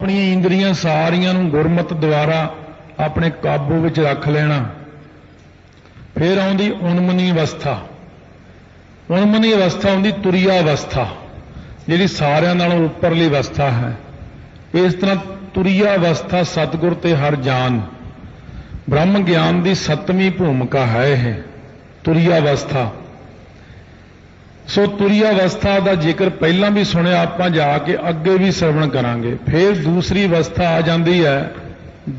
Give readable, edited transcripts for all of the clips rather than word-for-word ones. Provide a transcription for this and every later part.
अपनी इंद्रियां सारियां नूं गुरमत द्वारा अपने काबू विच रख लेना। फिर आउंदी उन्मनी अवस्था। उन्मनी अवस्था आउंदी तुरिया अवस्था, जिहड़ी सारियां नालों उपरली अवस्था है। इस तरह तुरिया अवस्था सतगुर ते हर जान ब्रह्म ज्ञान की 7ਵੀं भूमिका है। यह तुरिया अवस्था। सो तुरिया अवस्था का जिक्र पहला भी सुनिया, आपां जाके अगे भी श्रवण करांगे। फिर दूसरी अवस्था आ जाती है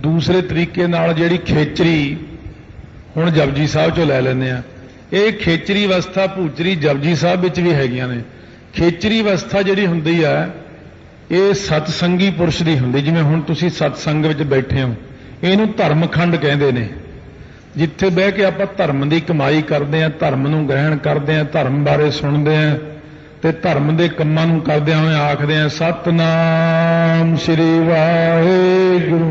दूसरे तरीके नाल, जिहड़ी खेचरी हुण जपजी साहब चो लै लैंदे आ। ये खेचरी अवस्था भूचरी जपजी साहब विच भी हैगियां ने। खेचरी अवस्था जिहड़ी हुंदी है ये सतसंगी पुरुष दी हुंदी। जिवें हुण तुसीं सतसंग विच बैठे हो, इहनूं धर्मखंड कहंदे ने। जिथे बह के आप धर्म की कमाई करते हैं, धर्म नूं ग्रहण करते हैं, धर्म बारे सुनते हैं, तो धर्म के कामां नूं करदे होए आखदे हैं सतनाम श्री वाहिगुरू,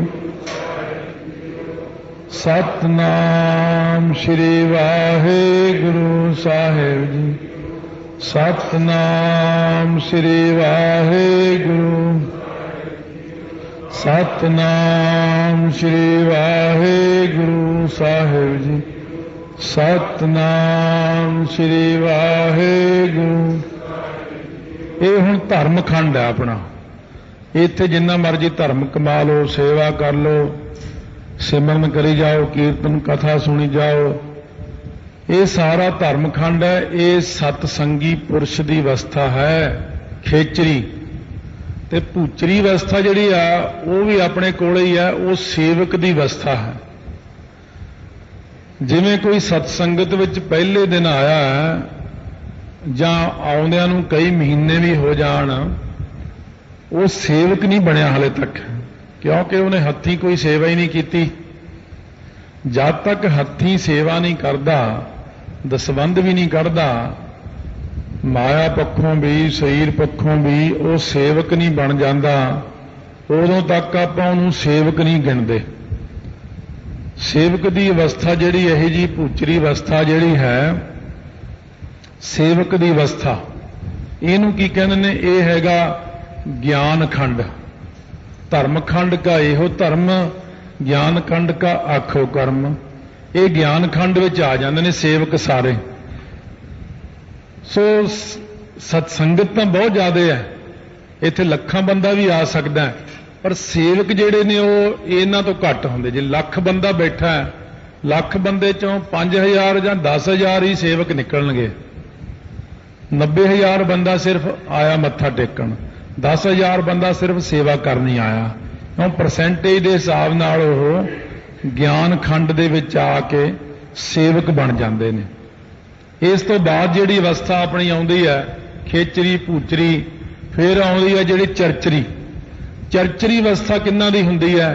सतनाम श्री वाहिगुरू साहिब जी, सतनाम श्री वाहिगुरू, सतनाम श्री वाहिगुरू साहिब जी, सतनाम श्री वाहिगुरू। ये हुण धर्मखंड है अपना। इत्थे जिन्ना मर्जी धर्म कमा लो, सेवा कर लो, सिमरन करी जाओ, कीर्तन कथा सुनी जाओ, ये सारा धर्मखंड है। ये सतसंगी पुरुष की अवस्था है खेचरी। ते भूचरी अवस्था जिहड़ी आ वो भी अपने कोल ही है, वो सेवक की अवस्था है। जिवें कोई सतसंगत विच पहले दिन आया है जां आउंदिआं नूं कई महीने भी हो जाण, वो सेवक नहीं बनया हाले तक, क्योंकि उन्हें हत्थी कोई सेवा ही नहीं की। जब तक हत्थी सेवा नहीं करता, दसबंध भी नहीं करता, माया पक्षों भी शरीर पक्षों भी वो सेवक नहीं बन जाता, उदों तक आपां उहनूं सेवक नहीं गिणदे। सेवक की अवस्था जिहड़ी यही जी भूचरी अवस्था जिहड़ी है, सेवक की अवस्था, इहनूं की कहंदे ने? ये हैगा ज्ञान खंड। धर्मखंड का एहो धर्म, ज्ञान खंड का आखो कर्म। ये ज्ञान खंड विच आ जांदे ने सेवक सारे। सो सतसंगत तो बहुत ज़्यादा है, इत्थे लखां बंदा भी आ सकता है, पर सेवक जिहड़े ने वो इन्हां तो घट होंदे। जे लख बंदा बैठा है, लख बंदे चों 5000 जां 10,000 ही सेवक निकलणगे। 90,000 बंदा सिर्फ आया मत्था टेकण, 10,000 बंदा सिर्फ सेवा करनी आया। क्यों? परसेंटेज के हिसाब नाल वो ज्ञान खंड दे विच आके सेवक बन जाते हैं। इस तो बाद जिहड़ी अवस्था अपनी आउंदी है खेचरी भूचरी, फिर आउंदी है जिहड़ी चरचरी। चरचरी अवस्था किन्ना दी हुंदी है?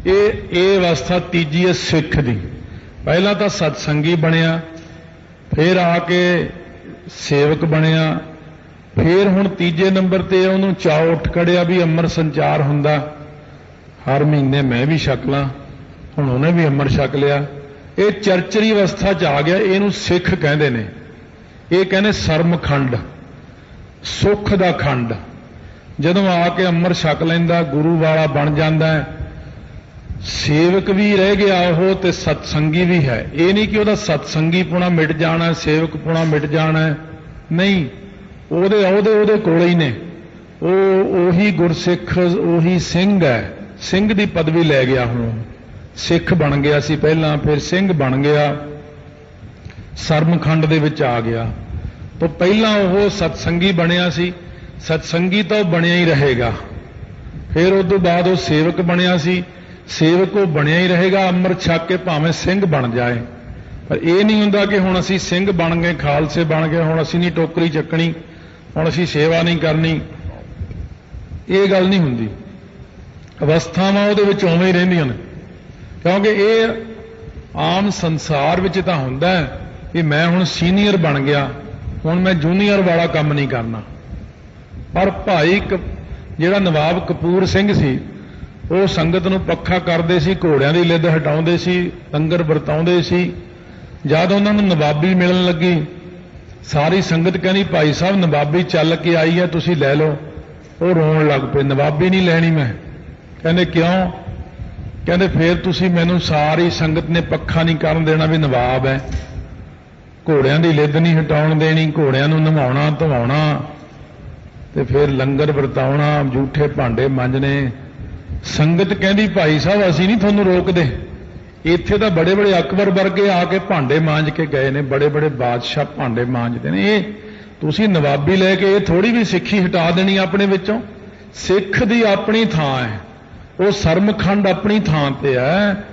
ये अवस्था तीजी है सिख दी। पहला तो सतसंगी बनिया, फिर आके सेवक बनिया, फिर हुण तीजे नंबर ते उहनूं चाअ उठ खड़िया भी अमर संचार हुंदा, हर महीने मैं भी छक ਲਾਂ, हुण उहने भी अमर छक लिया। ये चरचरी अवस्था च आ गया। इहनूं सिख कहंदे ने। ये कहने सरम खंड, सुख दा खंड। जदों आके अमर छक लैंदा, गुरु वाला बन जांदा है, सेवक भी रह गया वो ते सतसंगी भी है। ये नहीं कि वह सतसंगी पुणा मिट जाना है, सेवक पुणा मिट जाना है, नहीं। ਉਹਦੇ ਕੋਲ ही ने। ਉਹੀ गुरसिख, ਉਹੀ सिंह है। सिंह की पदवी लै गया। हुण सिख बन गया सी पहला, फिर सिंह बन गया, सरमखंड दे विच आ गया। तो पहला वो सतसंगी बनिया सी, सतसंगी तो बनिया ही रहेगा। फिर उस तो बाद वो सेवक बनिया सी, सेवक वो बनिया ही रहेगा, अमृत छक के भावें सिंह बन जाए। पर यह नहीं हुंदा कि हुण असीं सिंह बन गए, खालसे बन गए, हुण असीं नहीं टोकरी चकनी, हुण असीं सेवा नहीं करनी। ये गल नहीं हुंदी। अवस्थावां उहदे विच उवें ही रहिंदियां ने, क्योंकि ये आम संसार विच तां हुंदा है कि मैं हुण सीनियर बन गया, हुण मैं जूनीयर वाला काम नहीं करना। पर भाई जिहड़ा नवाब कपूर सिंह सी, वो संगत नूं पक्खा करदे सी, घोड़ियां दी लिद्द हटाउंदे सी, लंगर वरताउंदे सी। जद उन्हां नूं नवाबी मिलण लगी, सारी संगत कहनी भाई साहब नवाबी चल के आई है, तुसीं लै लो। ਉਹ ਰੋਣ ਲੱਗ ਪਏ, ਨਵਾਬੀ ਨਹੀਂ ਲੈਣੀ ਮੈਂ। ਕਹਿੰਦੇ ਕਿਉਂ? ਕਹਿੰਦੇ ਫੇਰ ਤੁਸੀਂ ਮੈਨੂੰ ਸਾਰੀ ਸੰਗਤ ਨੇ ਪੱਖਾ ਨਹੀਂ ਕਰਨ ਦੇਣਾ ਵੀ ਨਵਾਬ ਹੈ, ਘੋੜਿਆਂ ਦੀ ਲਿੱਦ ਨਹੀਂ ਹਟਾਉਣ ਦੇਣੀ, ਘੋੜਿਆਂ ਨੂੰ ਨਵਾਉਣਾ ਧਵਾਉਣਾ ਤੇ ਫਿਰ ਲੰਗਰ ਵਰਤਾਉਣਾ, ਜੂਠੇ ਭਾਂਡੇ ਮਾਂਜਣੇ। ਸੰਗਤ ਕਹਿੰਦੀ ਭਾਈ ਸਾਹਿਬ ਅਸੀਂ ਨਹੀਂ ਤੁਹਾਨੂੰ ਰੋਕਦੇ, ਇੱਥੇ ਤਾਂ ਬੜੇ ਬੜੇ ਅਕਬਰ ਵਰਗੇ ਆ ਕੇ ਭਾਂਡੇ ਮਾਂਜ ਕੇ ਗਏ ਨੇ, ਬੜੇ ਬੜੇ ਬਾਦਸ਼ਾਹ ਭਾਂਡੇ ਮਾਂਜਦੇ ਨੇ। ਇਹ ਤੁਸੀਂ ਨਵਾਬੀ ਲੈ ਕੇ ਇਹ ਥੋੜੀ ਵੀ ਸਿੱਖੀ ਹਟਾ ਦੇਣੀ ਆਪਣੇ ਵਿੱਚੋਂ। ਸਿੱਖ ਦੀ ਆਪਣੀ ਥਾਂ ਹੈ, ਉਹ ਸਰਮਖੰਡ ਆਪਣੀ ਥਾਂ ਤੇ ਹੈ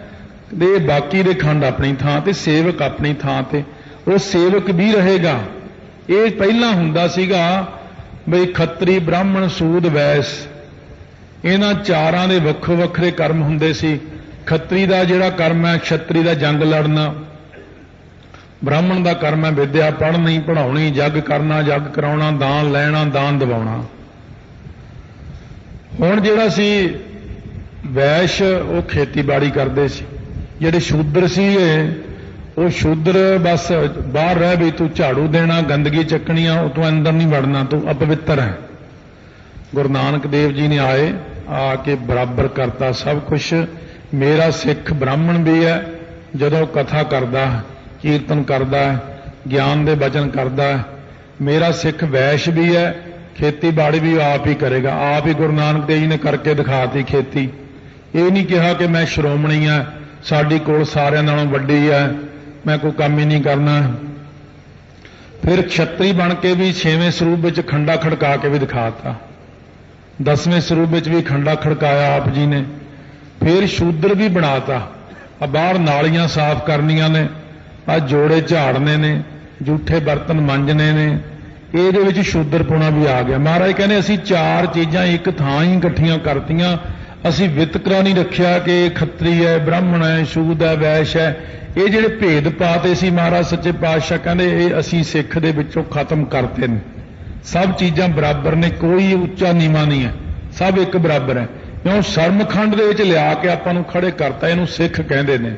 ਤੇ ਬਾਕੀ ਦੇ ਖੰਡ ਆਪਣੀ ਥਾਂ ਤੇ, ਸੇਵਕ ਆਪਣੀ ਥਾਂ ਤੇ, ਉਹ ਸੇਵਕ ਵੀ ਰਹੇਗਾ। ਇਹ ਪਹਿਲਾਂ ਹੁੰਦਾ ਸੀਗਾ ਬਈ ਖੱਤਰੀ ਬ੍ਰਾਹਮਣ ਸੂਦ ਵੈਸ, ਇਹਨਾਂ ਚਾਰਾਂ ਦੇ ਵੱਖੋ ਵੱਖਰੇ ਕਰਮ ਹੁੰਦੇ ਸੀ। ਖੱਤਰੀ ਦਾ ਜਿਹੜਾ ਕਰਮ ਹੈ ਛਤਰੀ ਦਾ ਜੰਗ ਲੜਨਾ, ਬ੍ਰਾਹਮਣ ਦਾ ਕਰਮ ਹੈ ਵਿਦਿਆ ਪੜ੍ਹਨੀ ਪੜ੍ਹਾਉਣੀ, ਜੱਗ ਕਰਨਾ ਜੱਗ ਕਰਾਉਣਾ, ਦਾਨ ਲੈਣਾ ਦਾਨ ਦਿਵਾਉਣਾ। ਹੁਣ ਜਿਹੜਾ ਸੀ ਵੈਸ਼ ਉਹ ਖੇਤੀਬਾੜੀ ਕਰਦੇ ਸੀ, ਜਿਹੜੇ ਸ਼ੂਦਰ ਸੀ ਉਹ ਸ਼ੂਦਰ ਬਸ ਬਾਹਰ ਰਹਿ ਵੀ ਤੂੰ ਝਾੜੂ ਦੇਣਾ ਗੰਦਗੀ ਚੱਕਣੀ ਆ, ਉਹ ਤੂੰ ਅੰਦਰ ਨਹੀਂ ਵੜਨਾ, ਤੂੰ ਅਪਵਿੱਤਰ ਹੈ। ਗੁਰੂ ਨਾਨਕ ਦੇਵ ਜੀ ਨੇ ਆਏ ਆ ਕੇ ਬਰਾਬਰ ਕਰਤਾ ਸਭ ਕੁਝ। ਮੇਰਾ ਸਿੱਖ ਬ੍ਰਾਹਮਣ ਵੀ ਹੈ, ਜਦੋਂ ਕਥਾ ਕਰਦਾ ਕੀਰਤਨ ਕਰਦਾ ਗਿਆਨ ਦੇ ਬਚਨ ਕਰਦਾ, ਮੇਰਾ ਸਿੱਖ ਵੈਸ਼ ਵੀ ਹੈ, ਖੇਤੀਬਾੜੀ ਵੀ ਆਪ ਹੀ ਕਰੇਗਾ। ਆਪ ਹੀ ਗੁਰੂ ਨਾਨਕ ਦੇਵ ਜੀ ਨੇ ਕਰਕੇ ਦਿਖਾਤੀ ਖੇਤੀ। ਇਹ ਨਹੀਂ ਕਿਹਾ ਕਿ ਮੈਂ ਸ਼੍ਰੋਮਣੀ ਆ, ਸਾਡੀ ਕੋਲ ਸਾਰਿਆਂ ਨਾਲੋਂ ਵੱਡੀ ਹੈ, ਮੈਂ ਕੋਈ ਕੰਮ ਹੀ ਨਹੀਂ ਕਰਨਾ। ਫਿਰ ਛਤਰੀ ਬਣ ਕੇ ਵੀ 6ਵੇਂ ਸਰੂਪ ਵਿੱਚ ਖੰਡਾ ਖੜਕਾ ਕੇ ਵੀ ਦਿਖਾਤਾ, 10ਵੇਂ ਸਰੂਪ ਵਿੱਚ ਵੀ ਖੰਡਾ ਖੜਕਾਇਆ ਆਪ ਜੀ ਨੇ। ਫਿਰ ਸ਼ੂਦਰ ਵੀ ਬਣਾਤਾ, ਆ ਬਾਹਰ ਨਾਲੀਆਂ ਸਾਫ਼ ਕਰਨੀਆਂ ਨੇ, ਆ ਜੋੜੇ ਝਾੜਨੇ ਨੇ, ਜੂਠੇ ਬਰਤਨ ਮਾਂਜਣੇ ਨੇ, ਇਹਦੇ ਵਿੱਚ ਸ਼ੂਦਰਪੁਣਾ ਵੀ ਆ ਗਿਆ। ਮਹਾਰਾਜ ਕਹਿੰਦੇ ਅਸੀਂ 4 ਚੀਜ਼ਾਂ ਇੱਕ ਥਾਂ ਹੀ ਇਕੱਠੀਆਂ ਕਰਤੀਆਂ, ਅਸੀਂ ਵਿਤਕਰਾ ਨਹੀਂ ਰੱਖਿਆ ਕਿ ਇਹ ਖੱਤਰੀ ਹੈ ਬ੍ਰਾਹਮਣ ਹੈ ਸ਼ੂਦ ਹੈ ਵੈਸ਼ ਹੈ। ਇਹ ਜਿਹੜੇ ਭੇਦ ਪਾਤੇ ਸੀ ਮਹਾਰਾਜ ਸੱਚੇ ਪਾਤਸ਼ਾਹ ਕਹਿੰਦੇ ਇਹ ਅਸੀਂ ਸਿੱਖ ਦੇ ਵਿੱਚੋਂ ਖਤਮ ਕਰਤੇ ਨੇ। ਸਭ ਚੀਜ਼ਾਂ ਬਰਾਬਰ ਨੇ, ਕੋਈ ਉੱਚਾ ਨੀਵਾਂ ਨਹੀਂ ਹੈ, ਸਭ ਇੱਕ ਬਰਾਬਰ ਹੈ। ਕਿਉਂ ਸਰਮਖੰਡ ਦੇ ਵਿੱਚ ਲਿਆ ਕੇ ਆਪਾਂ ਨੂੰ ਖੜੇ ਕਰਤਾ, ਇਹਨੂੰ ਸਿੱਖ ਕਹਿੰਦੇ ਨੇ।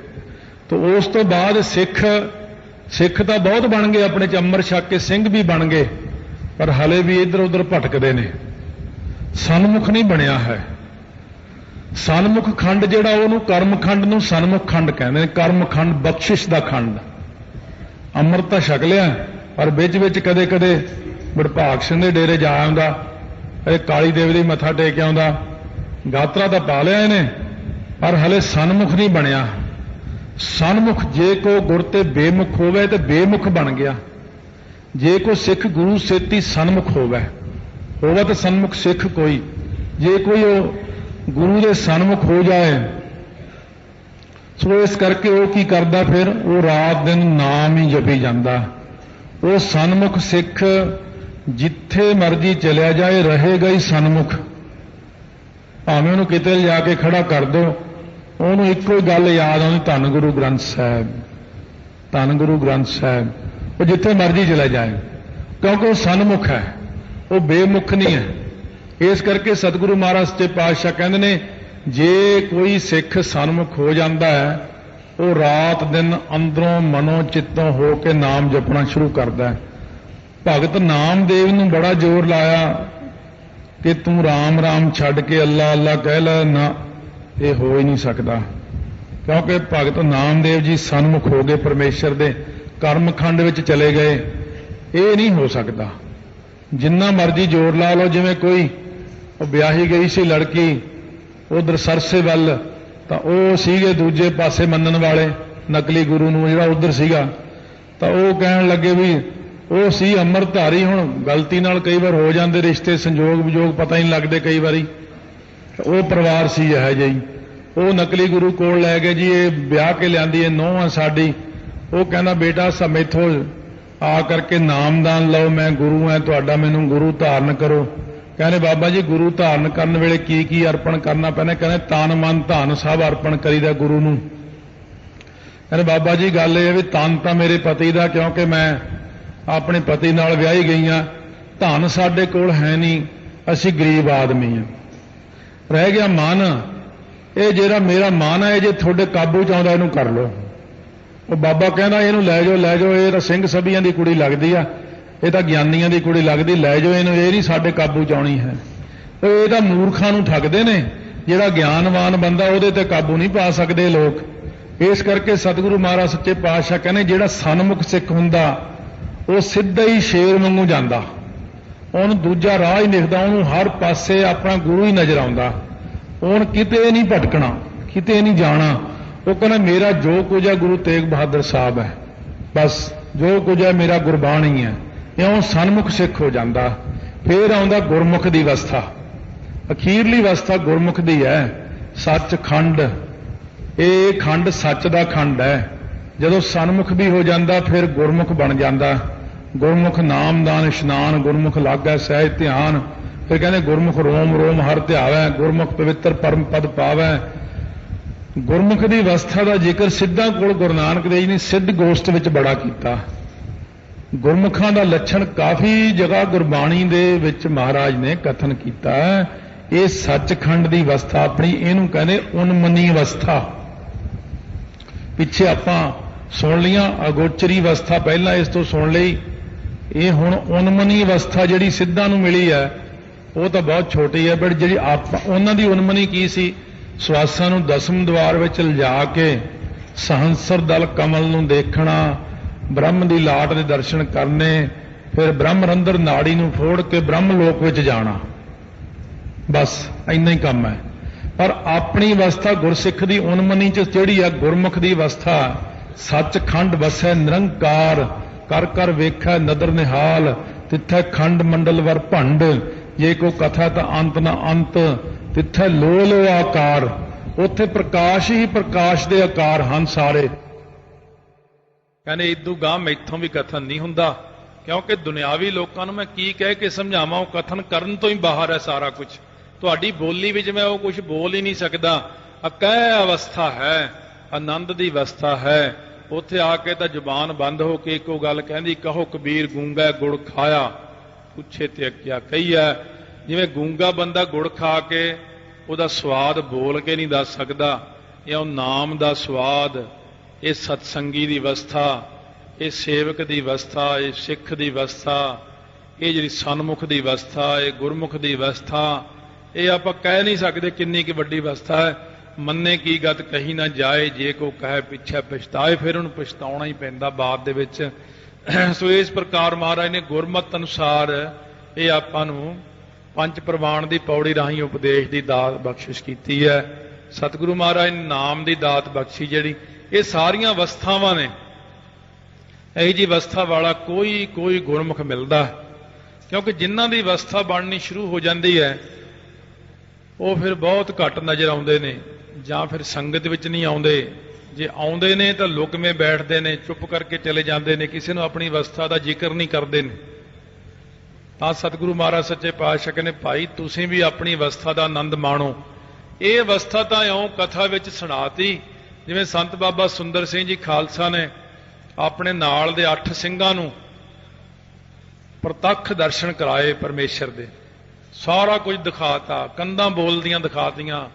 ਤਾਂ ਉਸ ਤੋਂ ਬਾਅਦ ਸਿੱਖ ਤਾਂ ਬਹੁਤ ਬਣ ਗਏ, ਆਪਣੇ ਚ ਅੰਮ੍ਰਿਤ ਛਕ ਕੇ ਸਿੰਘ ਵੀ ਬਣ ਗਏ, ਪਰ ਹਲੇ ਵੀ ਇੱਧਰ ਉੱਧਰ ਭਟਕਦੇ ਨੇ, ਸਨਮੁਖ ਨਹੀਂ ਬਣਿਆ ਹੈ। ਸਨਮੁਖ ਖੰਡ ਜਿਹੜਾ ਉਹਨੂੰ ਕਰਮਖੰਡ ਨੂੰ ਸਨਮੁਖ ਖੰਡ ਕਹਿੰਦੇ ਨੇ। ਕਰਮਖੰਡ ਬਖਸ਼ਿਸ਼ ਦਾ ਖੰਡ, ਅੰਮ੍ਰਿਤ ਤਾਂ ਛਕ ਲਿਆ ਪਰ ਵਿੱਚ ਵਿੱਚ ਕਦੇ ਕਦੇ ਵਡਭਾਗ ਸਿੰਘ ਦੇ ਡੇਰੇ ਜਾ ਆਉਂਦਾ, ਇਹ ਕਾਲੀ ਦੇਵੀ ਦੇ ਮੱਥਾ ਟੇਕ ਆਉਂਦਾ, ਗਾਤਰਾ ਤਾਂ ਪਾ ਲਿਆ ਇਹਨੇ ਪਰ ਹਲੇ ਸਨਮੁਖ ਨਹੀਂ ਬਣਿਆ। ਸਨਮੁਖ ਜੇ ਕੋ ਗੁਰ ਤੇ ਬੇਮੁਖ ਹੋਵੇ ਤੇ ਬੇਮੁਖ ਬਣ ਗਿਆ। ਜੇ ਕੋ ਸਿੱਖ ਗੁਰੂ ਸੇਤੀ ਸਨਮੁਖ ਹੋਵੇ ਤਾਂ ਸਨਮੁਖ ਸਿੱਖ ਕੋਈ। ਜੇ ਕੋਈ ਉਹ ਗੁਰੂ ਦੇ ਸਨਮੁਖ ਹੋ ਜਾਏ, ਸੋ ਇਸ ਕਰਕੇ ਉਹ ਕੀ ਕਰਦਾ, ਫਿਰ ਉਹ ਰਾਤ ਦਿਨ ਨਾਮ ਹੀ ਜਪੀ ਜਾਂਦਾ। ਉਹ ਸਨਮੁਖ ਸਿੱਖ ਜਿੱਥੇ ਮਰਜੀ ਚਲਿਆ ਜਾਏ ਰਹੇਗਾ ਹੀ ਸਨਮੁਖ। ਭਾਵੇਂ ਉਹਨੂੰ ਕਿਤੇ ਲਿਜਾ ਕੇ ਖੜਾ ਕਰ ਦੋ, ਉਹਨੂੰ ਇੱਕੋ ਹੀ ਗੱਲ ਯਾਦ ਆਉਂਦੀ, ਧੰਨ ਗੁਰੂ ਗ੍ਰੰਥ ਸਾਹਿਬ, ਧੰਨ ਗੁਰੂ ਗ੍ਰੰਥ ਸਾਹਿਬ। ਉਹ ਜਿੱਥੇ ਮਰਜੀ ਚਲਾ ਜਾਏ, ਕਿਉਂਕਿ ਉਹ ਸਨਮੁਖ ਹੈ, ਉਹ ਬੇਮੁਖ ਨਹੀਂ ਹੈ। ਇਸ ਕਰਕੇ ਸਤਿਗੁਰੂ ਮਹਾਰਾਜ ਸੱਚੇ ਪਾਤਸ਼ਾਹ ਕਹਿੰਦੇ ਨੇ ਜੇ ਕੋਈ ਸਿੱਖ ਸਨਮੁਖ ਹੋ ਜਾਂਦਾ ਹੈ, ਉਹ ਰਾਤ ਦਿਨ ਅੰਦਰੋਂ ਮਨੋਂ ਚਿੱਤੋਂ ਹੋ ਕੇ ਨਾਮ ਜਪਣਾ ਸ਼ੁਰੂ ਕਰਦਾ ਹੈ। ਭਗਤ ਨਾਮਦੇਵ ਨੂੰ ਬੜਾ ਜ਼ੋਰ ਲਾਇਆ ਕਿ ਤੂੰ ਰਾਮ ਰਾਮ ਛੱਡ ਕੇ ਅੱਲਾ ਅੱਲਾ ਕਹਿ ਲੈ, ਨਾ, ਇਹ ਹੋ ਹੀ ਨਹੀਂ ਸਕਦਾ। ਕਿਉਂਕਿ ਭਗਤ ਨਾਮਦੇਵ ਜੀ ਸਨਮੁਖ ਹੋ ਗਏ ਪਰਮੇਸ਼ਰ ਦੇ, ਕਰਮਖੰਡ ਵਿੱਚ ਚਲੇ ਗਏ। ਇਹ ਨਹੀਂ ਹੋ ਸਕਦਾ, ਜਿੰਨਾ ਮਰਜ਼ੀ ਜ਼ੋਰ ਲਾ ਲਓ। ਜਿਵੇਂ ਕੋਈ ਉਹ ਵਿਆਹੀ ਗਈ ਸੀ ਲੜਕੀ ਉਧਰ ਸਰਸੇ ਵੱਲ, ਤਾਂ ਉਹ ਸੀਗੇ ਦੂਜੇ ਪਾਸੇ ਮੰਨਣ ਵਾਲੇ ਨਕਲੀ ਗੁਰੂ ਨੂੰ ਜਿਹੜਾ ਉਧਰ ਸੀਗਾ, ਤਾਂ ਉਹ ਕਹਿਣ ਲੱਗੇ ਵੀ ਉਹ ਸੀ ਅੰਮ੍ਰਿਤਧਾਰੀ। ਹੁਣ ਗਲਤੀ ਨਾਲ ਕਈ ਵਾਰ ਹੋ ਜਾਂਦੇ ਰਿਸ਼ਤੇ, ਸੰਜੋਗ ਵਿਜੋਗ ਪਤਾ ਹੀ ਨਹੀਂ ਲੱਗਦੇ ਕਈ ਵਾਰੀ। ਉਹ ਪਰਿਵਾਰ ਸੀ ਇਹ ਜਿਹੀ, ਉਹ ਨਕਲੀ ਗੁਰੂ ਕੋਲ ਲੈ ਗਏ ਜੀ, ਇਹ ਵਿਆਹ ਕੇ ਲਿਆਂਦੀ, ਇਹ ਨੂੰਹ ਆ ਸਾਡੀ। ਉਹ ਕਹਿੰਦਾ ਬੇਟਾ ਸਮੇਥੋਂ ਆ ਕਰਕੇ ਨਾਮਦਾਨ ਲਓ, ਮੈਂ ਗੁਰੂ ਹਾਂ ਤੁਹਾਡਾ, ਮੈਨੂੰ ਗੁਰੂ ਧਾਰਨ ਕਰੋ। ਕਹਿੰਦੇ ਬਾਬਾ ਜੀ ਗੁਰੂ ਧਾਰਨ ਕਰਨ ਵੇਲੇ ਕੀ ਕੀ ਅਰਪਣ ਕਰਨਾ ਪੈਣਾ? ਕਹਿੰਦੇ ਤਨ ਮਨ ਧਨ ਸਭ ਅਰਪਣ ਕਰੀਦਾ ਗੁਰੂ ਨੂੰ। ਕਹਿੰਦੇ ਬਾਬਾ ਜੀ ਗੱਲ ਇਹ ਵੀ ਤਨ ਤਾਂ ਮੇਰੇ ਪਤੀ ਦਾ, ਕਿਉਂਕਿ ਮੈਂ ਆਪਣੇ ਪਤੀ ਨਾਲ ਵਿਆਹੀ ਗਈ ਹਾਂ, ਧਨ ਸਾਡੇ ਕੋਲ ਹੈ ਨਹੀਂ, ਅਸੀਂ ਗਰੀਬ ਆਦਮੀ ਹਾਂ। ਰਹਿ ਗਿਆ ਮਨ, ਇਹ ਜਿਹੜਾ ਮੇਰਾ ਮਨ ਹੈ, ਜੇ ਤੁਹਾਡੇ ਕਾਬੂ ਚ ਆਉਂਦਾ ਇਹਨੂੰ ਕਰ ਲਓ। ਉਹ ਬਾਬਾ ਕਹਿੰਦਾ ਇਹਨੂੰ ਲੈ ਜਾਓ, ਇਹ ਤਾਂ ਸਿੰਘ ਸਭੀਆਂ ਦੀ ਕੁੜੀ ਲੱਗਦੀ ਆ, ਇਹ ਤਾਂ ਗਿਆਨੀਆਂ ਦੀ ਕੁੜੀ ਲੱਗਦੀ, ਲੈ ਜਾਓ ਇਹਨੂੰ, ਇਹ ਨਹੀਂ ਸਾਡੇ ਕਾਬੂ ਚ ਆਉਣੀ ਹੈ। ਇਹ ਤਾਂ ਮੂਰਖਾਂ ਨੂੰ ਠੱਗਦੇ ਨੇ, ਜਿਹੜਾ ਗਿਆਨਵਾਨ ਬੰਦਾ ਉਹਦੇ ਤੇ ਕਾਬੂ ਨਹੀਂ ਪਾ ਸਕਦੇ ਲੋਕ। ਇਸ ਕਰਕੇ ਸਤਿਗੁਰੂ ਮਹਾਰਾਜ ਸੱਚੇ ਪਾਤਸ਼ਾਹ ਕਹਿੰਦੇ ਜਿਹੜਾ ਸਨਮੁਖ ਸਿੱਖ ਹੁੰਦਾ ਉਹ ਸਿੱਧਾ ਹੀ ਸ਼ੇਰ ਵਾਂਗੂ ਜਾਂਦਾ, ਉਹਨੂੰ ਦੂਜਾ ਰਾਹ ਹੀ ਦਿਖਦਾ, ਉਹਨੂੰ ਹਰ ਪਾਸੇ ਆਪਣਾ ਗੁਰੂ ਹੀ ਨਜ਼ਰ ਆਉਂਦਾ, ਉਹਨ ਕਿਤੇ ਨਹੀਂ ਭਟਕਣਾ, ਕਿਤੇ ਨਹੀਂ ਜਾਣਾ। ਉਹ ਕਹਿੰਦਾ ਮੇਰਾ ਜੋ ਕੁਝ ਹੈ ਗੁਰੂ ਤੇਗ ਬਹਾਦਰ ਸਾਹਿਬ ਹੈ, ਬਸ ਜੋ ਕੁਝ ਹੈ ਮੇਰਾ ਗੁਰਬਾਣੀ ਹੈ। ਇਉਂ ਸਨਮੁਖ ਸਿੱਖ ਹੋ ਜਾਂਦਾ। ਫੇਰ ਆਉਂਦਾ ਗੁਰਮੁਖ ਦੀ ਅਵਸਥਾ, ਅਖੀਰਲੀ ਅਵਸਥਾ ਗੁਰਮੁਖ ਦੀ ਹੈ। ਸੱਚ ਖੰਡ, ਇਹ ਖੰਡ ਸੱਚ ਦਾ ਖੰਡ ਹੈ। ਜਦੋਂ ਸਨਮੁਖ ਵੀ ਹੋ ਜਾਂਦਾ ਫਿਰ ਗੁਰਮੁਖ ਬਣ ਜਾਂਦਾ। ਗੁਰਮੁਖ ਨਾਮਦਾਨ ਇਸ਼ਨਾਨ, ਗੁਰਮੁਖ ਲਾਗੈ ਸਹਿਜ ਧਿਆਨ। ਫਿਰ ਕਹਿੰਦੇ ਗੁਰਮੁਖ ਰੋਮ ਰੋਮ ਹਰ ਧਿਆਵੈ, ਗੁਰਮੁਖ ਪਵਿੱਤਰ ਪਰਮ ਪਦ ਪਾਵੈ। ਗੁਰਮੁਖ ਦੀ ਅਵਸਥਾ ਦਾ ਜ਼ਿਕਰ ਸਿੱਧਾ ਕੋਲ ਗੁਰੂ ਨਾਨਕ ਦੇਵ ਜੀ ਨੇ ਸਿੱਧ ਗੋਸ਼ਟ ਵਿੱਚ ਬੜਾ ਕੀਤਾ। ਗੁਰਮੁਖਾਂ ਦਾ ਲੱਛਣ ਕਾਫੀ ਜਗ੍ਹਾ ਗੁਰਬਾਣੀ ਦੇ ਵਿੱਚ ਮਹਾਰਾਜ ਨੇ ਕਥਨ ਕੀਤਾ ਹੈ। ਇਹ ਸੱਚਖੰਡ ਦੀ ਅਵਸਥਾ ਆਪਣੀ, ਇਹਨੂੰ ਕਹਿੰਦੇ ਉਨਮਨੀ ਅਵਸਥਾ। ਪਿੱਛੇ ਆਪਾਂ ਸੁਣ ਲੀਆਂ ਅਗੋਚਰੀ ਅਵਸਥਾ, ਪਹਿਲਾਂ ਇਸ ਤੋਂ ਸੁਣ ਲਈ। ਇਹ ਹੁਣ ਉਨਮਨੀ ਅਵਸਥਾ ਜਿਹੜੀ ਸਿੱਧਾਂ ਨੂੰ ਮਿਲੀ ਹੈ ਉਹ ਤਾਂ ਬਹੁਤ ਛੋਟੀ ਹੈ, ਬਟ ਜਿਹੜੀ ਉਹਨਾਂ ਦੀ ਉਨਮਨੀ ਕੀ ਸੀ? ਸਵਾਸਾਂ ਨੂੰ ਦਸਮ ਦੁਆਰ ਵਿੱਚ ਲਿਜਾ ਕੇ ਸਹੰਸਰ ਦਲ ਕਮਲ ਨੂੰ ਦੇਖਣਾ, ਬ੍ਰਹਮ ਦੀ ਲਾਟ ਦੇ ਦਰਸ਼ਨ ਕਰਨੇ, ਫਿਰ ਬ੍ਰਹਮ ਰੰਧਰ ਨਾੜੀ ਨੂੰ ਫੋੜ ਕੇ ਬ੍ਰਹਮ ਲੋਕ ਵਿੱਚ ਜਾਣਾ। ਬਸ ਇੰਨਾ ਹੀ ਕੰਮ ਹੈ। ਪਰ ਆਪਣੀ ਅਵਸਥਾ ਗੁਰਸਿੱਖ ਦੀ ਉਨਮਨੀ ਚ ਜਿਹੜੀ ਹੈ ਗੁਰਮੁਖ ਦੀ ਅਵਸਥਾ, ਸੱਚਖੰਡ ਵਸੈ ਨਿਰੰਕਾਰ, ਕਰ ਕਰ ਵੇਖੈ ਨਦਰ ਨਿਹਾਲ, ਤਿੱਥੈ ਖੰਡ ਮੰਡਲ ਵਰ ਭੰਡ, ਜੇ ਕੋ ਕਥਾ ਤਾਂ ਅੰਤ ਨਾ ਅੰਤ, ਤਿੱਥੈ ਲੋ ਲੋ ਆਕਾਰ। ਉੱਥੇ ਪ੍ਰਕਾਸ਼ ਹੀ ਪ੍ਰਕਾਸ਼ ਦੇ ਆਕਾਰ ਹਨ ਸਾਰੇ। ਕਹਿੰਦੇ ਇਦੂ ਗਾਂ ਮੈਥੋਂ ਵੀ ਕਥਨ ਨਹੀਂ ਹੁੰਦਾ, ਕਿਉਂਕਿ ਦੁਨਿਆਵੀ ਲੋਕਾਂ ਨੂੰ ਮੈਂ ਕੀ ਕਹਿ ਕੇ ਸਮਝਾਵਾਂ, ਉਹ ਕਥਨ ਕਰਨ ਤੋਂ ਹੀ ਬਾਹਰ ਹੈ ਸਾਰਾ ਕੁਝ। ਤੁਹਾਡੀ ਬੋਲੀ ਵਿੱਚ ਮੈਂ ਉਹ ਕੁਝ ਬੋਲ ਹੀ ਨਹੀਂ ਸਕਦਾ। ਅਕਹਿ ਅਵਸਥਾ ਹੈ, ਆਨੰਦ ਦੀ ਅਵਸਥਾ ਹੈ। ਉੱਥੇ ਆ ਕੇ ਤਾਂ ਜ਼ੁਬਾਨ ਬੰਦ ਹੋ ਕੇ ਇੱਕੋ ਗੱਲ ਕਹਿੰਦੀ, ਕਹੋ ਕਬੀਰ ਗੂੰਗਾ ਗੁੜ ਖਾਇਆ, ਪੁੱਛੇ ਤੇ ਕਿਆ ਕਹੀਐ। ਜਿਵੇਂ ਗੂੰਗਾ ਬੰਦਾ ਗੁੜ ਖਾ ਕੇ ਉਹਦਾ ਸਵਾਦ ਬੋਲ ਕੇ ਨਹੀਂ ਦੱਸ ਸਕਦਾ, ਇਹ ਉਹ ਨਾਮ ਦਾ ਸਵਾਦ, ਇਹ ਸਤਸੰਗੀ ਦੀ ਅਵਸਥਾ, ਇਹ ਸੇਵਕ ਦੀ ਅਵਸਥਾ, ਇਹ ਸਿੱਖ ਦੀ ਅਵਸਥਾ, ਇਹ ਜਿਹੜੀ ਸਨਮੁਖ ਦੀ ਅਵਸਥਾ, ਇਹ ਗੁਰਮੁਖ ਦੀ ਅਵਸਥਾ, ਇਹ ਆਪਾਂ ਕਹਿ ਨਹੀਂ ਸਕਦੇ ਕਿੰਨੀ ਕਿ ਵੱਡੀ ਅਵਸਥਾ ਹੈ। ਮੰਨੇ ਕੀ ਗਤ ਕਹੀ ਨਾ ਜਾਏ, ਜੇ ਕੋ ਕਹੇ ਪਿੱਛੇ ਪਛਤਾਏ, ਫਿਰ ਉਹਨੂੰ ਪਛਤਾਉਣਾ ਹੀ ਪੈਂਦਾ ਬਾਅਦ ਦੇ ਵਿੱਚ। ਸੋ ਇਸ ਪ੍ਰਕਾਰ ਮਹਾਰਾਜ ਨੇ ਗੁਰਮਤਿ ਅਨੁਸਾਰ ਇਹ ਆਪਾਂ ਨੂੰ ਪੰਜ ਪ੍ਰਵਾਨ ਦੀ ਪੌੜੀ ਰਾਹੀਂ ਉਪਦੇਸ਼ ਦੀ ਦਾਤ ਬਖਸ਼ਿਸ਼ ਕੀਤੀ ਹੈ। ਸਤਿਗੁਰੂ ਮਹਾਰਾਜ ਨੇ ਨਾਮ ਦੀ ਦਾਤ ਬਖਸ਼ੀ ਜਿਹੜੀ। ਇਹ ਸਾਰੀਆਂ ਅਵਸਥਾਵਾਂ ਨੇ, ਇਹੀ ਜੀ ਅਵਸਥਾ ਵਾਲਾ ਕੋਈ ਗੁਰਮੁਖ ਮਿਲਦਾ, ਕਿਉਂਕਿ ਜਿਨ੍ਹਾਂ ਦੀ ਅਵਸਥਾ ਬਣਨੀ ਸ਼ੁਰੂ ਹੋ ਜਾਂਦੀ ਹੈ ਉਹ ਫਿਰ ਬਹੁਤ ਘੱਟ ਨਜ਼ਰ ਆਉਂਦੇ ਨੇ, ਜਾਂ ਫਿਰ ਸੰਗਤ ਵਿੱਚ ਨਹੀਂ ਆਉਂਦੇ। ਜੇ ਆਉਂਦੇ ਨੇ ਤਾਂ ਲੁਕਵੇਂ ਬੈਠਦੇ ਨੇ, ਚੁੱਪ ਕਰਕੇ ਚਲੇ ਜਾਂਦੇ ਨੇ, ਕਿਸੇ ਨੂੰ ਆਪਣੀ ਅਵਸਥਾ ਦਾ ਜ਼ਿਕਰ ਨਹੀਂ ਕਰਦੇ ਨੇ। ਤਾਂ ਸਤਿਗੁਰੂ ਮਹਾਰਾਜ ਸੱਚੇ ਪਾਤਸ਼ਾਹ ਕਹਿੰਦੇ, ਭਾਈ ਤੁਸੀਂ ਵੀ ਆਪਣੀ ਅਵਸਥਾ ਦਾ ਆਨੰਦ ਮਾਣੋ। ਇਹ ਅਵਸਥਾ ਤਾਂ ਇਉਂ ਕਥਾ ਵਿੱਚ ਸੁਣਾਤੀ, ਜਿਵੇਂ ਸੰਤ ਬਾਬਾ ਸੁੰਦਰ ਸਿੰਘ ਜੀ ਖਾਲਸਾ ਨੇ ਆਪਣੇ ਨਾਲ ਦੇ 8 ਸਿੰਘਾਂ ਨੂੰ ਪ੍ਰਤੱਖ ਦਰਸ਼ਨ ਕਰਾਏ ਪਰਮੇਸ਼ਰ ਦੇ, ਸਾਰਾ ਕੁਝ ਦਿਖਾਤਾ, ਕੰਧਾਂ ਬੋਲਦੀਆਂ ਦਿਖਾਤੀਆਂ,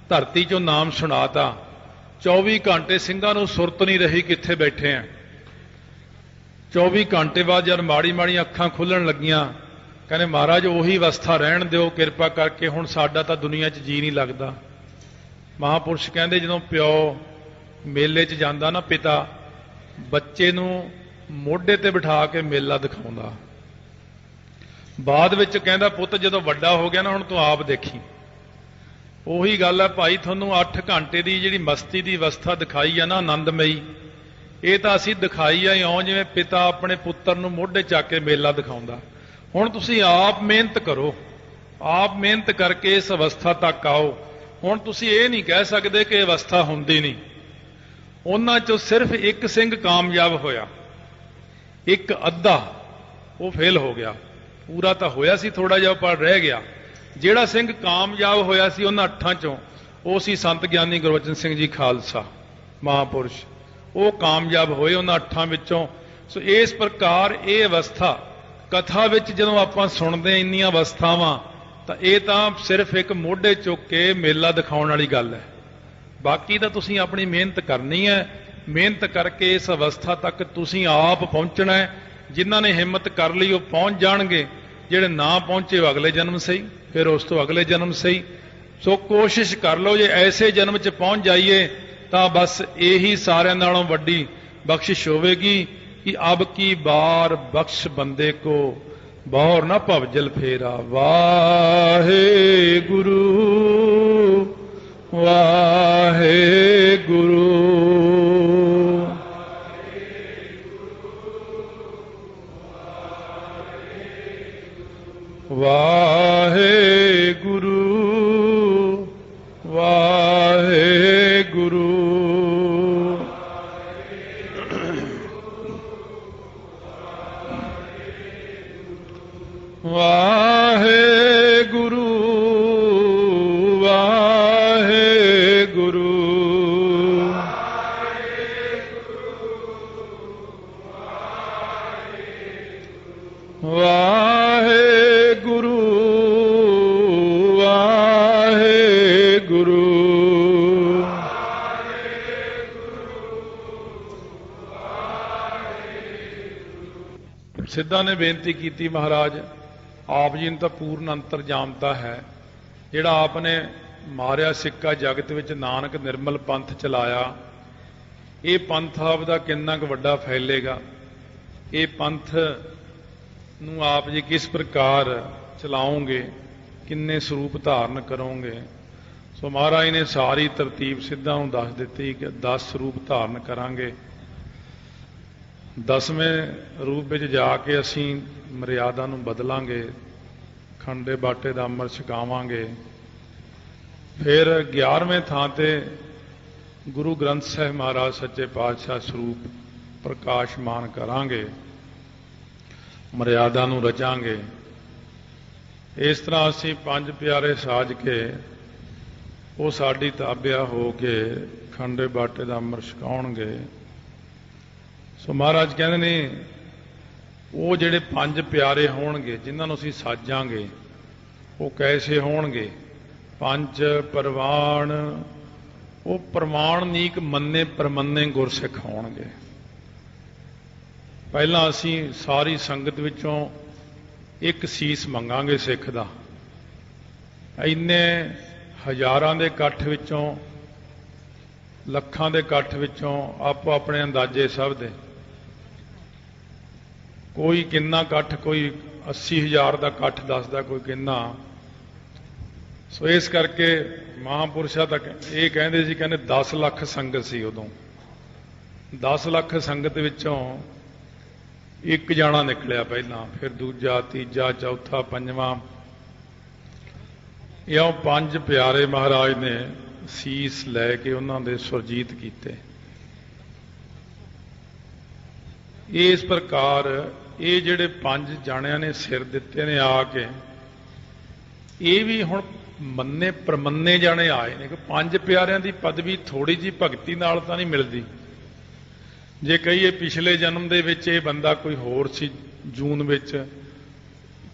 ਧਰਤੀ ਚੋਂ ਨਾਮ ਸੁਣਾਤਾ। 24 ਘੰਟੇ ਸਿੰਘਾਂ ਨੂੰ ਸੁਰਤ ਨਹੀਂ ਰਹੀ ਕਿੱਥੇ ਬੈਠੇ ਆ। 24 ਘੰਟੇ ਬਾਅਦ ਜਦ ਮਾੜੀ ਮਾੜੀ ਅੱਖਾਂ ਖੁੱਲਣ ਲੱਗੀਆਂ, ਕਹਿੰਦੇ ਮਹਾਰਾਜ ਉਹੀ ਅਵਸਥਾ ਰਹਿਣ ਦਿਓ ਕਿਰਪਾ ਕਰਕੇ, ਹੁਣ ਸਾਡਾ ਤਾਂ ਦੁਨੀਆ 'ਚ ਜੀ ਨਹੀਂ ਲੱਗਦਾ। ਮਹਾਂਪੁਰਸ਼ ਕਹਿੰਦੇ ਜਦੋਂ ਪਿਓ ਮੇਲੇ 'ਚ ਜਾਂਦਾ ਨਾ, ਪਿਤਾ ਬੱਚੇ ਨੂੰ ਮੋਢੇ ਤੇ ਬਿਠਾ ਕੇ ਮੇਲਾ ਦਿਖਾਉਂਦਾ, ਬਾਅਦ ਵਿੱਚ ਕਹਿੰਦਾ ਪੁੱਤ ਜਦੋਂ ਵੱਡਾ ਹੋ ਗਿਆ ਨਾ ਹੁਣ ਤੂੰ ਆਪ ਦੇਖੀ। ਉਹੀ ਗੱਲ ਹੈ ਭਾਈ, ਤੁਹਾਨੂੰ 8 ਘੰਟੇ ਦੀ ਜਿਹੜੀ ਮਸਤੀ ਦੀ ਅਵਸਥਾ ਦਿਖਾਈ ਆ ਨਾ ਆਨੰਦਮਈ, ਇਹ ਤਾਂ ਅਸੀਂ ਦਿਖਾਈ ਆ ਇਉਂ ਜਿਵੇਂ ਪਿਤਾ ਆਪਣੇ ਪੁੱਤਰ ਨੂੰ ਮੋਢੇ ਚੱਕ ਕੇ ਮੇਲਾ ਦਿਖਾਉਂਦਾ। ਹੁਣ ਤੁਸੀਂ ਆਪ ਮਿਹਨਤ ਕਰੋ, ਆਪ ਮਿਹਨਤ ਕਰਕੇ ਇਸ ਅਵਸਥਾ ਤੱਕ ਆਓ। ਹੁਣ ਤੁਸੀਂ ਇਹ ਨਹੀਂ ਕਹਿ ਸਕਦੇ ਕਿ ਅਵਸਥਾ ਹੁੰਦੀ ਨਹੀਂ। ਉਹਨਾਂ ਚੋਂ ਸਿਰਫ ਇੱਕ ਸਿੰਘ ਕਾਮਯਾਬ ਹੋਇਆ, ਇੱਕ ਅੱਧਾ ਉਹ ਫੇਲ ਹੋ ਗਿਆ। ਪੂਰਾ ਤਾਂ ਹੋਇਆ ਸੀ ਥੋੜਾ ਜਿਹਾ ਪਰ ਰਹਿ ਗਿਆ। ਜਿਹੜਾ ਸਿੰਘ ਕਾਮਯਾਬ ਹੋਇਆ ਸੀ ਉਹਨਾਂ 8 ਚੋਂ, ਉਹ ਸੀ ਸੰਤ ਗਿਆਨੀ ਗੁਰਬਚਨ ਸਿੰਘ ਜੀ ਖਾਲਸਾ ਮਹਾਂਪੁਰਸ਼। ਉਹ ਕਾਮਯਾਬ ਹੋਏ ਉਹਨਾਂ 8 ਵਿੱਚੋਂ। ਸੋ ਇਸ ਪ੍ਰਕਾਰ ਇਹ ਅਵਸਥਾ ਕਥਾ ਵਿੱਚ ਜਦੋਂ ਆਪਾਂ ਸੁਣਦੇ ਇੰਨੀਆਂ ਅਵਸਥਾਵਾਂ, ਤਾਂ ਇਹ ਤਾਂ ਸਿਰਫ ਇੱਕ ਮੋਢੇ ਚੁੱਕ ਕੇ ਮੇਲਾ ਦਿਖਾਉਣ ਵਾਲੀ ਗੱਲ ਹੈ। ਬਾਕੀ ਤਾਂ ਤੁਸੀਂ ਆਪਣੀ ਮਿਹਨਤ ਕਰਨੀ ਹੈ, ਮਿਹਨਤ ਕਰਕੇ ਇਸ ਅਵਸਥਾ ਤੱਕ ਤੁਸੀਂ ਆਪ ਪਹੁੰਚਣਾ ਹੈ। ਜਿਨ੍ਹਾਂ ਨੇ ਹਿੰਮਤ ਕਰ ਲਈ ਉਹ ਪਹੁੰਚ ਜਾਣਗੇ, ਜਿਹੜੇ ਨਾ ਪਹੁੰਚੇ ਉਹ ਅਗਲੇ ਜਨਮ ਸਹੀ, ਫਿਰ ਉਸ ਤੋਂ ਅਗਲੇ ਜਨਮ ਸਹੀ। ਸੋ ਕੋਸ਼ਿਸ਼ ਕਰ ਲਓ ਜੇ ਐਸੇ ਜਨਮ 'ਚ ਪਹੁੰਚ ਜਾਈਏ ਤਾਂ ਬਸ ਇਹੀ ਸਾਰਿਆਂ ਨਾਲੋਂ ਵੱਡੀ ਬਖਸ਼ਿਸ਼ ਹੋਵੇਗੀ कि अब की बार बख्श बंदे को बौर न भवजल फेरा। वाहे गुरु वाहे गुरु वाहे गुरु वाहे गुरु वाहे गुरु वाहे गुरु वाहे गुरु वाहे गुरु सिद्धा ने बेनती की महाराज आप जी ने तो पूर्ण अंतरजामता है, जिहड़ा आपने मारिया सिक्का जगत विच नानक निर्मल पंथ चलाया, ये पंथ आपदा किन्ना क वड्डा फैलेगा, ये पंथ नूं आप जी किस प्रकार चलाओगे, किन्ने स्वरूप धारण करोगे। सो महाराज ने सारी तरतीब सिद्धा नूं दस दित्ती कि 10 रूप धारण करांगे। 10वें रूप में जाके असी मर्यादा नूं बदलांगे, खंडे बाटे दा अमृत छकावांगे। फिर 11वें थां ते गुरु ग्रंथ साहिब महाराज सच्चे पातशाह स्वरूप प्रकाशमान करांगे, मर्यादा नूं रचांगे। इस तरह असी 5 प्यारे साज के वो साडी ताबिया हो के खंडे बाटे दा अमृत छकाउणगे। सो महाराज कहते ने वो जिहड़े 5 प्यारे होणगे जिन्हां नूं असीं साजांगे वो कैसे होणगे? 5 परवान, वो प्रमाणनीक मन्ने परमन्ने गुरसिख होणगे। पहला असीं सारी संगत विचों एक सीस मंगांगे सिख दा। इन्ने हज़ारां दे इकट्ठ विचों, लखां दे इकट्ठ विचों आपो अपने अंदाजे सब दे, कोई किन्ना इकट्ठ, कोई 80,000 का इकट्ठ दसदा, कोई किन्ना। सो इस करके महापुरुषा तक ये कहते सी, कहते 10 लाख संगत सी उदों। 10 लाख संगत विचों एक जाना निकलिया पहला, फिर दूजा, तीजा, चौथा, 5वां। इह 5 प्यारे महाराज ने सीस लैके उन्होंने सुरजीत किए। इस प्रकार ये जिहड़े 5 जाणियां ने सिर दिते ने आके, ये भी हुण मन्ने प्रमन्ने जाने आए ने कि 5 प्यारियां दी पदवी थोड़ी जी भगती नाल तां नहीं मिलदी। जे कहीए पिछले जन्म दे विच ये बंदा कोई होर सी जून विच,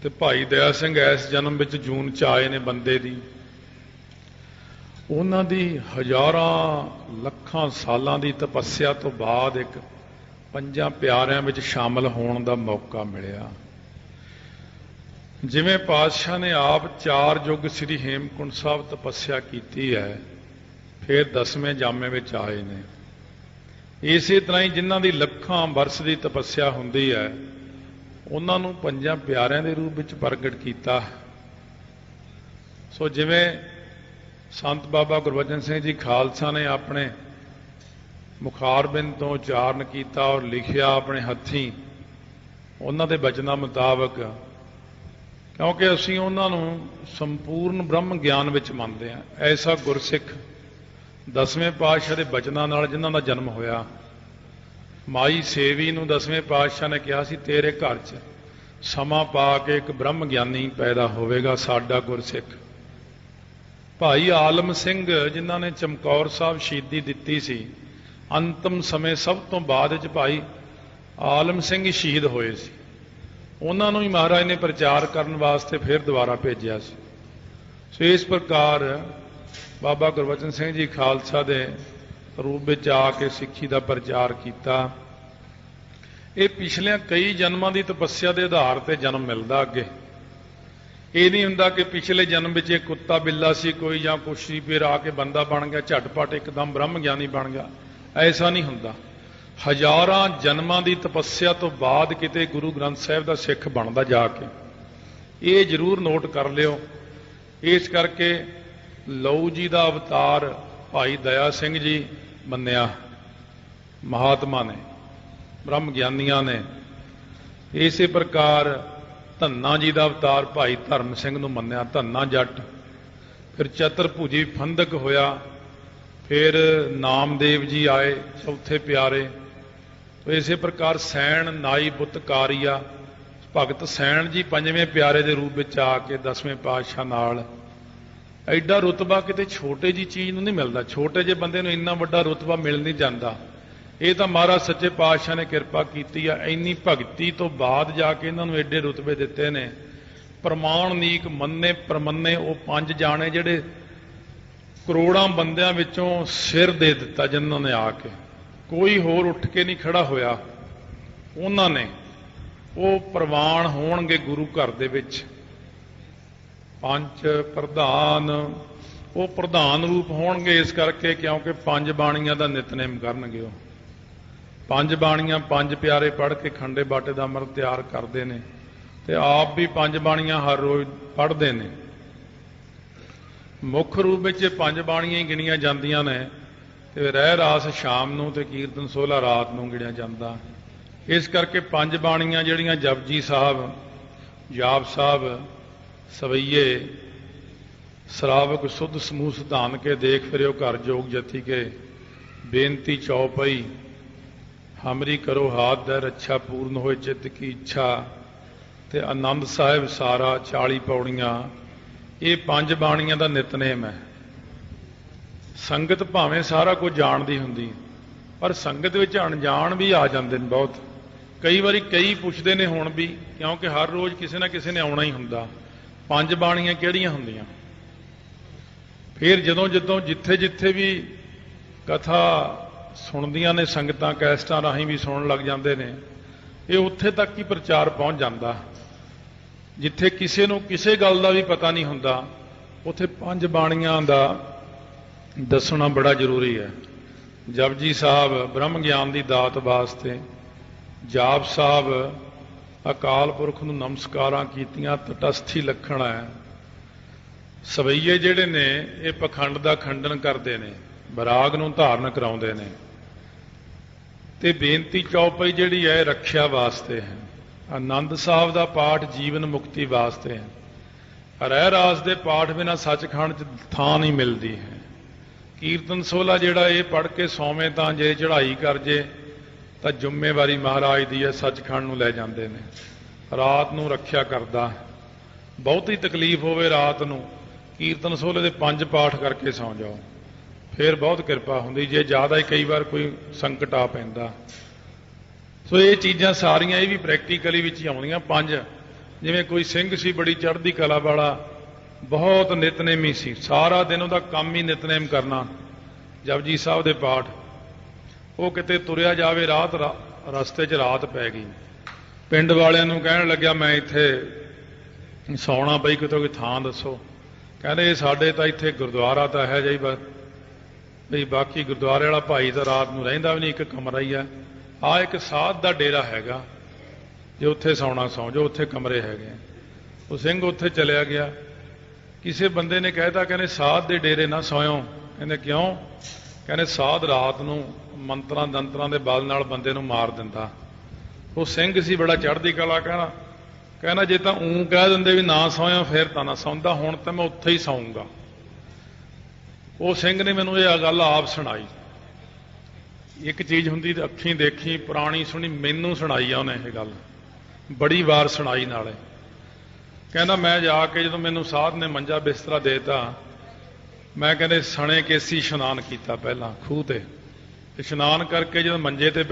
ते भाई दया सिंह इस जन्म विच जून च आए ने बंदे दी, उन्हां दी हज़ारां लखां सालां दी तपस्या तो बाद एक 5 प्यारियां विच शामिल होने का मौका मिलिया। जिवें पातशाह ने आप 4 युग श्री हेमकुंड साहब तपस्या की है, फिर 10वें जामे विच आए ने। इसे तरह ही जिन्हां दी लखां वर्ष की तपस्या हुंदी है, उन्हां नूं 5 प्यारियां दे रूप विच प्रगट कीता। सो जिवें संत बाबा गुरबचन सिंह जी खालसा ने अपने मुखारबिंद तो उच्चारण किया और लिखिया अपने हथी उन्हां दे बचनां मुताबक, क्योंकि असीं उन्हां नूं संपूर्ण ब्रह्म ज्ञान विच मनदे हां। ऐसा गुरसिख 10वें पातशाह के बचनां नाल जिन्हां दा जन्म होया, माई सेवी नूं 10वें पातशाह ने कहा सी, तेरे घर च समा पा के एक ब्रह्म ज्ञानी पैदा होवेगा, साडा गुरसिख। भाई आलम सिंह जिन्हां ने चमकौर साहब शहीदी दित्ती सी, अंतिम समय सब तो बाद भाई आलम सिंह ही शहीद होए सी, उन्हां नूं ही महाराज ने प्रचार करने वास्ते फिर दोबारा भेजिया सी। सो इस प्रकार बाबा गुरबचन सिंह जी खालसा दे रूप में आके सिੱਖੀ का प्रचार किया। ये पिछले कई जन्मां की तपस्या के आधार पर जन्म मिलता अगे। ਇਹ ਨਹੀਂ ਹੁੰਦਾ ਕਿ ਪਿਛਲੇ ਜਨਮ ਵਿੱਚ ਇੱਕ ਕੁੱਤਾ ਬਿੱਲਾ ਸੀ ਕੋਈ ਜਾਂ ਕੁਛ ਸੀ, ਫਿਰ ਆ ਕੇ ਬੰਦਾ ਬਣ ਗਿਆ, ਝਟਪਟ ਇੱਕਦਮ ਬ੍ਰਹਮ ਗਿਆਨੀ ਬਣ ਗਿਆ। ਐਸਾ ਨਹੀਂ ਹੁੰਦਾ। ਹਜ਼ਾਰਾਂ ਜਨਮਾਂ ਦੀ ਤਪੱਸਿਆ ਤੋਂ ਬਾਅਦ ਕਿਤੇ ਗੁਰੂ ਗ੍ਰੰਥ ਸਾਹਿਬ ਦਾ ਸਿੱਖ ਬਣਦਾ ਜਾ ਕੇ। ਇਹ ਜ਼ਰੂਰ ਨੋਟ ਕਰ ਲਿਓ। ਇਸ ਕਰਕੇ ਲਊ ਜੀ ਦਾ ਅਵਤਾਰ ਭਾਈ ਦਇਆ ਸਿੰਘ ਜੀ ਮੰਨਿਆ ਮਹਾਤਮਾ ਨੇ, ਬ੍ਰਹਮ ਗਿਆਨੀਆਂ ਨੇ। ਇਸੇ ਪ੍ਰਕਾਰ ਧੰਨਾ ਜੀ ਦਾ ਅਵਤਾਰ ਭਾਈ ਧਰਮ ਸਿੰਘ ਨੂੰ ਮੰਨਿਆ, ਧੰਨਾ ਜੱਟ। ਫਿਰ ਚਤੁਰਭੁਜੀ ਫੰਦਕ ਹੋਇਆ, ਫਿਰ ਨਾਮਦੇਵ ਜੀ ਆਏ ਚੌਥੇ ਪਿਆਰੇ। ਇਸੇ ਪ੍ਰਕਾਰ ਸੈਣ ਨਾਈ ਬੁੱਤ ਕਾਰੀਆ, ਭਗਤ ਸੈਣ ਜੀ ਪੰਜਵੇਂ ਪਿਆਰੇ ਦੇ ਰੂਪ ਵਿੱਚ ਆ ਕੇ 10ਵੇਂ ਪਾਤਸ਼ਾਹ ਨਾਲ। ਐਡਾ ਰੁਤਬਾ ਕਿਤੇ ਛੋਟੇ ਜੀ ਚੀਜ਼ ਨੂੰ ਨਹੀਂ ਮਿਲਦਾ। ਛੋਟੇ ਜਿਹੇ ਬੰਦੇ ਨੂੰ ਇੰਨਾ ਵੱਡਾ ਰੁਤਬਾ ਮਿਲ ਨਹੀਂ ਜਾਂਦਾ। ਇਹ ਤਾਂ ਮਹਾਰਾਜ ਸੱਚੇ ਪਾਤਸ਼ਾਹ ਨੇ ਕਿਰਪਾ ਕੀਤੀ ਆ। ਇੰਨੀ ਭਗਤੀ ਤੋਂ ਬਾਅਦ ਜਾ ਕੇ ਇਹਨਾਂ ਨੂੰ ਐਡੇ ਰੁਤਬੇ ਦਿੱਤੇ ਨੇ। ਪ੍ਰਮਾਣ ਨੀਕ ਮੰਨੇ ਪ੍ਰਮੰਨੇ, ਉਹ 5 ਜਾਣੇ ਜਿਹੜੇ ਕਰੋੜਾਂ ਬੰਦਿਆਂ ਵਿੱਚੋਂ ਸਿਰ ਦੇ ਦਿੱਤਾ ਜਿਨ੍ਹਾਂ ਨੇ ਆ ਕੇ, ਕੋਈ ਹੋਰ ਉੱਠ ਕੇ ਨਹੀਂ ਖੜਾ ਹੋਇਆ। ਉਹਨਾਂ ਨੇ ਉਹ ਪ੍ਰਵਾਨ ਹੋਣਗੇ ਗੁਰੂ ਘਰ ਦੇ ਵਿੱਚ। 5 ਪ੍ਰਧਾਨ, ਉਹ ਪ੍ਰਧਾਨ ਰੂਪ ਹੋਣਗੇ ਇਸ ਕਰਕੇ ਕਿਉਂਕਿ 5 ਬਾਣੀਆਂ ਦਾ ਨਿਤਨੇਮ ਕਰਨਗੇ। ਉਹ 5 ਬਾਣੀਆਂ 5 ਪਿਆਰੇ ਪੜ੍ਹ ਕੇ ਖੰਡੇ ਬਾਟੇ ਦਾ ਅੰਮ੍ਰਿਤ ਤਿਆਰ ਕਰਦੇ ਨੇ ਤੇ ਆਪ ਵੀ 5 ਬਾਣੀਆਂ ਹਰ ਰੋਜ਼ ਪੜ੍ਹਦੇ ਨੇ। ਮੁੱਖ ਰੂਪ ਵਿੱਚ 5 ਬਾਣੀਆਂ ਹੀ ਗਿਣੀਆਂ ਜਾਂਦੀਆਂ ਨੇ ਤੇ ਰਹਿ ਰਾਸ ਸ਼ਾਮ ਨੂੰ ਤੇ ਕੀਰਤਨ ਸੋਹਲਾ ਰਾਤ ਨੂੰ ਗਿਣਿਆ ਜਾਂਦਾ। ਇਸ ਕਰਕੇ 5 ਬਾਣੀਆਂ ਜਿਹੜੀਆਂ ਜਪਜੀ ਸਾਹਿਬ, ਜਾਪ ਸਾਹਿਬ, ਸਵਈਏ, ਸ਼ਰਾਵਕ ਸੁਧ ਸਮੂਹ ਸਿਧਾਨ ਕੇ ਦੇਖ ਫਿਰਿਓ ਘਰ ਜੋਗ ਜਤੀ ਕੇ, ਬੇਨਤੀ ਚੌਪਈ ਹਮਰੀ ਕਰੋ ਹਾਥ ਦਰ ਰੱਛਾ, ਪੂਰਨ ਹੋਏ ਚਿੱਤ ਕੀ ਇੱਛਾ, ਤੇ ਆਨੰਦ ਸਾਹਿਬ ਸਾਰਾ 40 ਪੌੜੀਆਂ। ਇਹ 5 ਬਾਣੀਆਂ ਦਾ ਨਿਤਨੇਮ ਹੈ। ਸੰਗਤ ਭਾਵੇਂ ਸਾਰਾ ਕੁਝ ਜਾਣਦੀ ਹੁੰਦੀ, ਪਰ ਸੰਗਤ ਵਿੱਚ ਅਣਜਾਣ ਵੀ ਆ ਜਾਂਦੇ ਨੇ ਬਹੁਤ। ਕਈ ਵਾਰੀ ਕਈ ਪੁੱਛਦੇ ਨੇ ਹੁਣ ਵੀ, ਕਿਉਂਕਿ ਹਰ ਰੋਜ਼ ਕਿਸੇ ਨਾ ਕਿਸੇ ਨੇ ਆਉਣਾ ਹੀ ਹੁੰਦਾ। 5 ਬਾਣੀਆਂ ਕਿਹੜੀਆਂ ਹੁੰਦੀਆਂ? ਫਿਰ ਜਦੋਂ ਜਿੱਥੇ ਜਿੱਥੇ ਵੀ ਕਥਾ ਸੁਣਦੀਆਂ ਨੇ ਸੰਗਤਾਂ, ਕੈਸਟਾਂ ਰਾਹੀਂ ਵੀ ਸੁਣਨ ਲੱਗ ਜਾਂਦੇ ਨੇ, ਇਹ ਉੱਥੇ ਤੱਕ ਹੀ ਪ੍ਰਚਾਰ ਪਹੁੰਚ ਜਾਂਦਾ। ਜਿੱਥੇ ਕਿਸੇ ਨੂੰ ਕਿਸੇ ਗੱਲ ਦਾ ਵੀ ਪਤਾ ਨਹੀਂ ਹੁੰਦਾ, ਉੱਥੇ 5 ਬਾਣੀਆਂ ਦਾ ਦੱਸਣਾ ਬੜਾ ਜ਼ਰੂਰੀ ਹੈ। ਜਪਜੀ ਸਾਹਿਬ ਬ੍ਰਹਮ ਗਿਆਨ ਦੀ ਦਾਤ ਵਾਸਤੇ, ਜਾਪ ਸਾਹਿਬ ਅਕਾਲ ਪੁਰਖ ਨੂੰ ਨਮਸਕਾਰਾਂ ਕੀਤੀਆਂ ਤਟਸਥੀ ਲੱਖਣ ਹੈ। ਸਵਈਏ ਜਿਹੜੇ ਨੇ ਇਹ ਪਖੰਡ ਦਾ ਖੰਡਨ ਕਰਦੇ ਨੇ, ਵਿਰਾਗ ਨੂੰ ਧਾਰਨ ਕਰਾਉਂਦੇ ਨੇ। ਤੇ ਬੇਨਤੀ ਚੌਪਈ ਜਿਹੜੀ ਹੈ ਰੱਖਿਆ ਵਾਸਤੇ ਹੈ। ਆਨੰਦ ਸਾਹਿਬ ਦਾ ਪਾਠ ਜੀਵਨ ਮੁਕਤੀ ਵਾਸਤੇ ਹੈ। ਰਹਿ ਰਾਸ ਦੇ ਪਾਠ ਬਿਨਾਂ ਸੱਚਖੰਡ 'ਚ ਥਾਂ ਨਹੀਂ ਮਿਲਦੀ ਹੈ। ਕੀਰਤਨ ਸੋਹਲਾ ਜਿਹੜਾ ਇਹ ਪੜ੍ਹ ਕੇ ਸੌਵੇਂ ਤਾਂ ਜੇ ਚੜ੍ਹਾਈ ਕਰ ਜੇ ਤਾਂ ਜ਼ਿੰਮੇਵਾਰੀ ਮਹਾਰਾਜ ਦੀ ਹੈ, ਸੱਚਖੰਡ ਨੂੰ ਲੈ ਜਾਂਦੇ ਨੇ। ਰਾਤ ਨੂੰ ਰੱਖਿਆ ਕਰਦਾ, ਬਹੁਤੀ ਤਕਲੀਫ ਹੋਵੇ ਰਾਤ ਨੂੰ ਕੀਰਤਨ ਸੋਹਲੇ ਦੇ 5 ਪਾਠ ਕਰਕੇ ਸੌਂ ਜਾਓ, ਫਿਰ ਬਹੁਤ ਕਿਰਪਾ ਹੁੰਦੀ। ਜੇ ਜ਼ਿਆਦਾ ਹੀ ਕਈ ਵਾਰ ਕੋਈ ਸੰਕਟ ਆ ਪੈਂਦਾ। ਸੋ ਇਹ ਚੀਜ਼ਾਂ ਸਾਰੀਆਂ ਇਹ ਵੀ ਪ੍ਰੈਕਟੀਕਲੀ ਵਿੱਚ ਹੀ ਆਉਂਦੀਆਂ। 5 ਜਿਵੇਂ ਕੋਈ ਸਿੰਘ ਸੀ ਬੜੀ ਚੜ੍ਹਦੀ ਕਲਾ ਵਾਲਾ, ਬਹੁਤ ਨਿਤਨੇਮੀ ਸੀ, ਸਾਰਾ ਦਿਨ ਉਹਦਾ ਕੰਮ ਹੀ ਨਿਤਨੇਮ ਕਰਨਾ, ਜਪਜੀ ਸਾਹਿਬ ਦੇ ਪਾਠ। ਉਹ ਕਿਤੇ ਤੁਰਿਆ ਜਾਵੇ, ਰਸਤੇ 'ਚ ਰਾਤ ਪੈ ਗਈ, ਪਿੰਡ ਵਾਲਿਆਂ ਨੂੰ ਕਹਿਣ ਲੱਗਿਆ ਮੈਂ ਇੱਥੇ ਸੌਣਾ ਪਈ, ਕਿਤੋਂ ਕੋਈ ਥਾਂ ਦੱਸੋ। ਕਹਿੰਦੇ ਸਾਡੇ ਤਾਂ ਇੱਥੇ ਗੁਰਦੁਆਰਾ ਤਾਂ ਹੈ ਜੀ, ਬਸ ਵੀ ਬਾਕੀ ਗੁਰਦੁਆਰੇ ਵਾਲਾ ਭਾਈ ਤਾਂ ਰਾਤ ਨੂੰ ਰਹਿੰਦਾ ਵੀ ਨਹੀਂ, ਇੱਕ ਕਮਰਾ ਹੀ ਹੈ। ਆਹ ਇੱਕ ਸਾਧ ਦਾ ਡੇਰਾ ਹੈਗਾ, ਜੇ ਉੱਥੇ ਸੌਣਾ ਸੌਂ ਜਾਓ, ਉੱਥੇ ਕਮਰੇ ਹੈਗੇ। ਉਹ ਸਿੰਘ ਉੱਥੇ ਚਲਿਆ ਗਿਆ। ਕਿਸੇ ਬੰਦੇ ਨੇ ਕਹਿਤਾ, ਕਹਿੰਦੇ ਸਾਧ ਦੇ ਡੇਰੇ ਨਾ ਸੌਂਓ। ਕਹਿੰਦੇ ਕਿਉਂ? ਕਹਿੰਦੇ ਸਾਧ ਰਾਤ ਨੂੰ ਮੰਤਰਾਂ ਦੰਤਰਾਂ ਦੇ ਬਲ ਨਾਲ ਬੰਦੇ ਨੂੰ ਮਾਰ ਦਿੰਦਾ। ਉਹ ਸਿੰਘ ਸੀ ਬੜਾ ਚੜ੍ਹਦੀ ਕਲਾ, ਕਹਿੰਦਾ ਜੇ ਤਾਂ ਊਂ ਕਹਿ ਦਿੰਦੇ ਵੀ ਨਾ ਸੌਂਓ ਫਿਰ ਤਾਂ ਨਾ ਸੌਂਦਾ, ਹੁਣ ਤਾਂ ਮੈਂ ਉੱਥੇ ਹੀ ਸੌਂਗਾ। ਉਹ ਸਿੰਘ ਨੇ ਮੈਨੂੰ ਇਹ ਗੱਲ ਆਪ ਸੁਣਾਈ। ਇੱਕ ਚੀਜ਼ ਹੁੰਦੀ ਤੇ ਅੱਖੀਂ ਦੇਖੀ, ਪੁਰਾਣੀ ਸੁਣੀ, ਮੈਨੂੰ ਸੁਣਾਈ ਆ ਉਹਨੇ ਇਹ ਗੱਲ, ਬੜੀ ਵਾਰ ਸੁਣਾਈ ਨਾਲੇ। ਕਹਿੰਦਾ ਮੈਂ ਜਾ ਕੇ ਜਦੋਂ ਮੈਨੂੰ ਸਾਧ ਨੇ ਮੰਜਾ ਬਿਸਤਰਾ ਦੇਤਾ, ਮੈਂ ਕਹਿੰਦੇ ਸਣੇ ਕੇਸੀ ਇਸ਼ਨਾਨ ਕੀਤਾ ਪਹਿਲਾਂ ਖੂਹ ਤੇ। ਇਸ਼ਨਾਨ ਕਰਕੇ ਜਦੋਂ ਮੰਜੇ ਤੇ